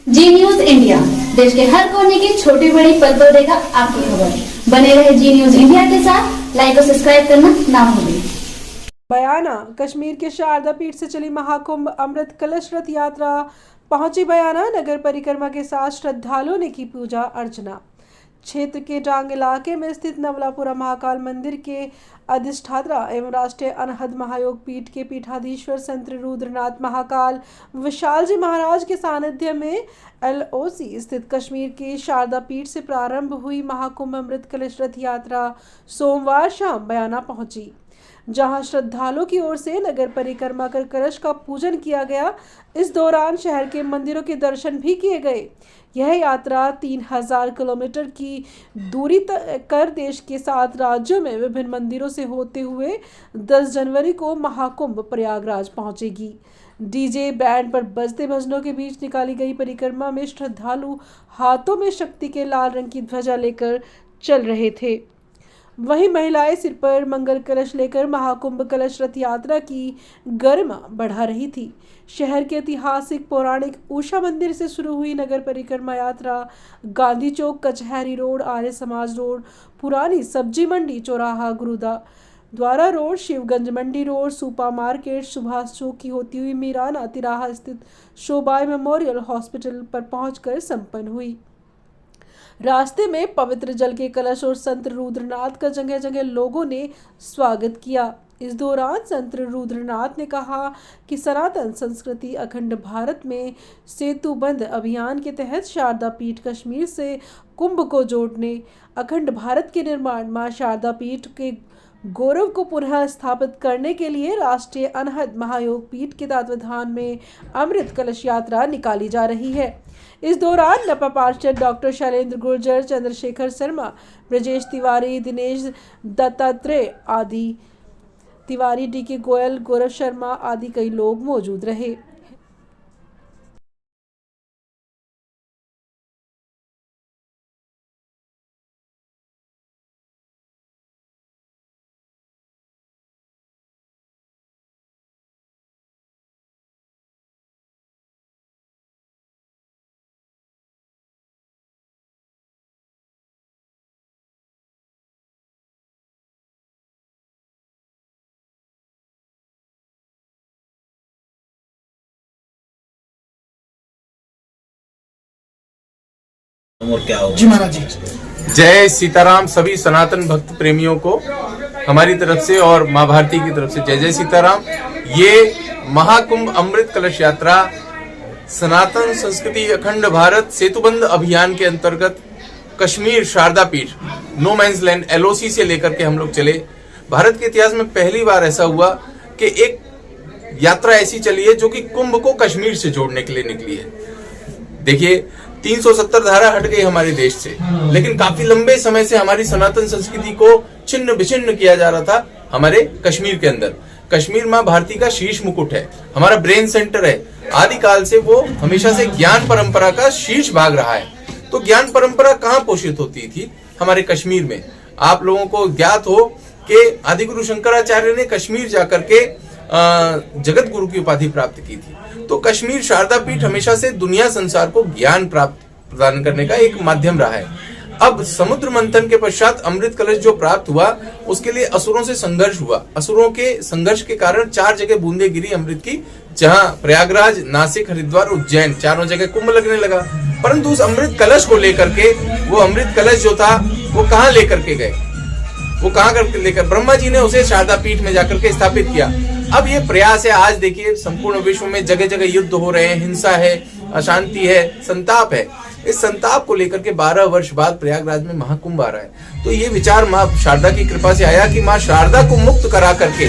जी news India देश के हर कोने की छोटी बड़ी पल को देगा आपकी खबर। बने रहे जी न्यूज इंडिया के साथ। लाइक और सब्सक्राइब करना ना भूलें। बयाना कश्मीर के शारदा पीठ से चली महाकुंभ अमृत कलश रथ यात्रा पहुंची बयाना। नगर परिक्रमा के साथ श्रद्धालुओं ने की पूजा अर्चना। क्षेत्र के डांग इलाके में स्थित नवलापुरा महाकाल मंदिर के अधिष्ठाता एवं राष्ट्रीय अनहद महायोग पीठ के पीठाधीश्वर संत रुद्रनाथ महाकाल विशाल जी महाराज के सानिध्य में LOC स्थित कश्मीर के शारदा पीठ से प्रारंभ हुई महाकुंभ अमृत कलश रथ यात्रा सोमवार शाम बयाना पहुंची, जहां श्रद्धालुओं की ओर से नगर परिक्रमा कर कलश का पूजन किया गया। इस दौरान शहर के मंदिरों के दर्शन भी किए गए। यह यात्रा 3000 किलोमीटर की दूरी तय कर देश के 7 राज्यों में विभिन्न मंदिरों से होते हुए 10 जनवरी को महाकुंभ प्रयागराज पहुंचेगी। डीजे बैंड पर बजते भजनों के बीच निकाली गई परिक्रमा में श्रद्धालु हाथों में शक्ति के लाल रंग की ध्वजा लेकर चल रहे थे। वहीं महिलाएं सिर पर मंगल कलश लेकर महाकुंभ कलश रथ यात्रा की गरिमा बढ़ा रही थी। शहर के ऐतिहासिक पौराणिक उषा मंदिर से शुरू हुई नगर परिक्रमा यात्रा गांधी चौक, कचहरी रोड, आर्य समाज रोड, पुरानी सब्जी मंडी चौराहा, गुरुद्वारा रोड, शिवगंज मंडी रोड, सुपा मार्केट, सुभाष चौक की होती हुई मीराना तिराहा स्थित शोभाई मेमोरियल हॉस्पिटल पर पहुंचकर संपन्न हुई। रास्ते में पवित्र जल के कलश और संत रुद्रनाथ का जगह जगह लोगों ने स्वागत किया। इस दौरान संत रुद्रनाथ ने कहा कि सनातन संस्कृति अखंड भारत में सेतुबंध अभियान के तहत शारदा पीठ कश्मीर से कुंभ को जोड़ने, अखंड भारत के निर्माण, मां शारदा पीठ के गौरव को पुनः स्थापित करने के लिए राष्ट्रीय अनहद महायोग पीठ के तत्वावधान में अमृत कलश यात्रा निकाली जा रही है। इस दौरान नपा पार्षद डॉक्टर शैलेंद्र गुर्जर, चंद्रशेखर शर्मा, ब्रजेश तिवारी, दिनेश दत्तात्रेय आदि तिवारी, DK गोयल, गौरव शर्मा आदि कई लोग मौजूद रहे। और क्या होगा? जी महाराज जी। जय सीताराम। सभी सनातन भक्त प्रेमियों को हमारी तरफ से और माँ भारती की तरफ से जय जय सीताराम। ये महाकुंभ अमृत कलश यात्रा सनातन संस्कृति अखंड भारत सेतुबंध अभियान के अंतर्गत कश्मीर शारदा पीठ नो मैंस लैंड LOC से लेकर के हम लोग चले। भारत के इतिहास में पहली बार ऐसा हुआ कि एक यात्रा ऐसी चली है जो कि कुंभ को कश्मीर से जोड़ने के लिए निकली है। देखिए 370 धारा हट गई हमारे देश से, लेकिन काफी लंबे समय से हमारी सनातन संस्कृति को छिन्न विछिन्न किया जा रहा था हमारे कश्मीर के अंदर। कश्मीर माँ भारती का शीर्ष मुकुट है, हमारा ब्रेन सेंटर है। आदिकाल से वो हमेशा से ज्ञान परंपरा का शीर्ष भाग रहा है। तो ज्ञान परंपरा कहाँ पोषित होती थी? हमारे कश्मीर में। आप लोगों को ज्ञात हो कि आदिगुरु शंकराचार्य ने कश्मीर जाकर के जगत गुरु की उपाधि प्राप्त की थी। तो कश्मीर शारदा पीठ हमेशा से दुनिया संसार को ज्ञान प्रदान करने का एक माध्यम रहा है। अब समुद्र मंथन के पश्चात अमृत कलश जो प्राप्त हुआ, उसके लिए असुरों से संघर्ष हुआ। असुरों के संघर्ष के कारण 4 जगह बूंदे गिरी अमृत की, जहां प्रयागराज, नासिक, हरिद्वार, उज्जैन, चारों जगह कुंभ लगने लगा। परंतु उस अमृत कलश को लेकर के, वो अमृत कलश जो था वो कहाँ लेकर के गए? वो कहाँ करके लेकर? ब्रह्मा जी ने उसे शारदा पीठ में जाकर के स्थापित किया। अब ये प्रयास है। आज देखिए संपूर्ण विश्व में जगह जगह युद्ध हो रहे हैं, हिंसा है, अशांति है, संताप है। इस संताप को लेकर के 12 वर्ष बाद प्रयागराज में महाकुंभ आ रहा है। तो ये विचार माँ शारदा की कृपा से आया कि माँ शारदा को मुक्त करा करके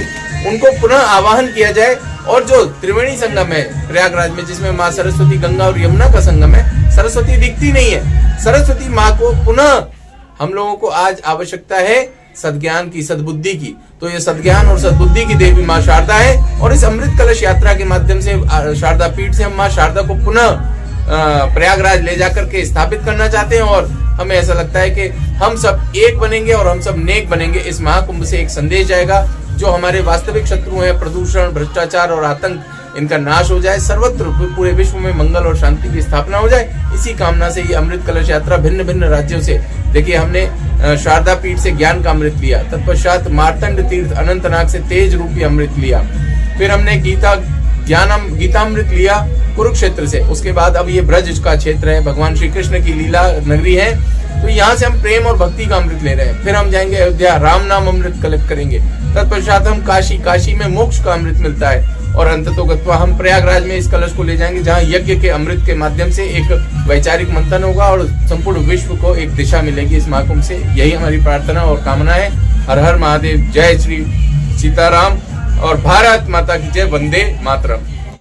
उनको पुनः आवाहन किया जाए। और जो त्रिवेणी संगम है प्रयागराज में, जिसमें माँ सरस्वती, गंगा और यमुना का संगम है, सरस्वती दिखती नहीं है। सरस्वती माँ को पुनः हम लोगों को आज आवश्यकता है सद्ज्ञान की, सद्बुद्धि की। तो ये सद्ज्ञान और सद्बुद्धि की देवी माँ शारदा है। और इस अमृत कलश यात्रा के माध्यम से शारदा पीठ से हम माँ शारदा को पुनः प्रयागराज ले जाकर के स्थापित करना चाहते हैं। और हमें ऐसा लगता है कि हम सब एक बनेंगे और हम सब नेक बनेंगे। इस महाकुंभ से एक संदेश जाएगा जो हमारे वास्तविक शत्रु हैं, प्रदूषण, भ्रष्टाचार और आतंक, इनका नाश हो जाए, सर्वत्र पूरे विश्व में मंगल और शांति की स्थापना हो जाए। इसी कामना से ये अमृत कलश यात्रा भिन्न भिन्न राज्यों से, देखिए हमने शारदा पीठ से ज्ञान का अमृत लिया, तत्पश्चात मार्तंड तीर्थ अनंतनाग से तेज रूपी अमृत लिया, फिर हमने गीतामृत लिया कुरुक्षेत्र से, उसके बाद अब ये ब्रज का क्षेत्र है, भगवान श्री कृष्ण की लीला नगरी है, तो यहाँ से हम प्रेम और भक्ति का अमृत ले रहे हैं। फिर हम जाएंगे अयोध्या, राम नाम अमृत कलेक्ट करेंगे, तत्पश्चात हम काशी में मोक्ष का अमृत मिलता है, और अंततोगत्वा हम प्रयागराज में इस कलश को ले जाएंगे, जहाँ यज्ञ के अमृत के माध्यम से एक वैचारिक मंथन होगा और संपूर्ण विश्व को एक दिशा मिलेगी इस महाकुंभ से। यही हमारी प्रार्थना और कामना है। हर हर महादेव, जय श्री सीताराम और भारत माता की जय, वंदे मातरम।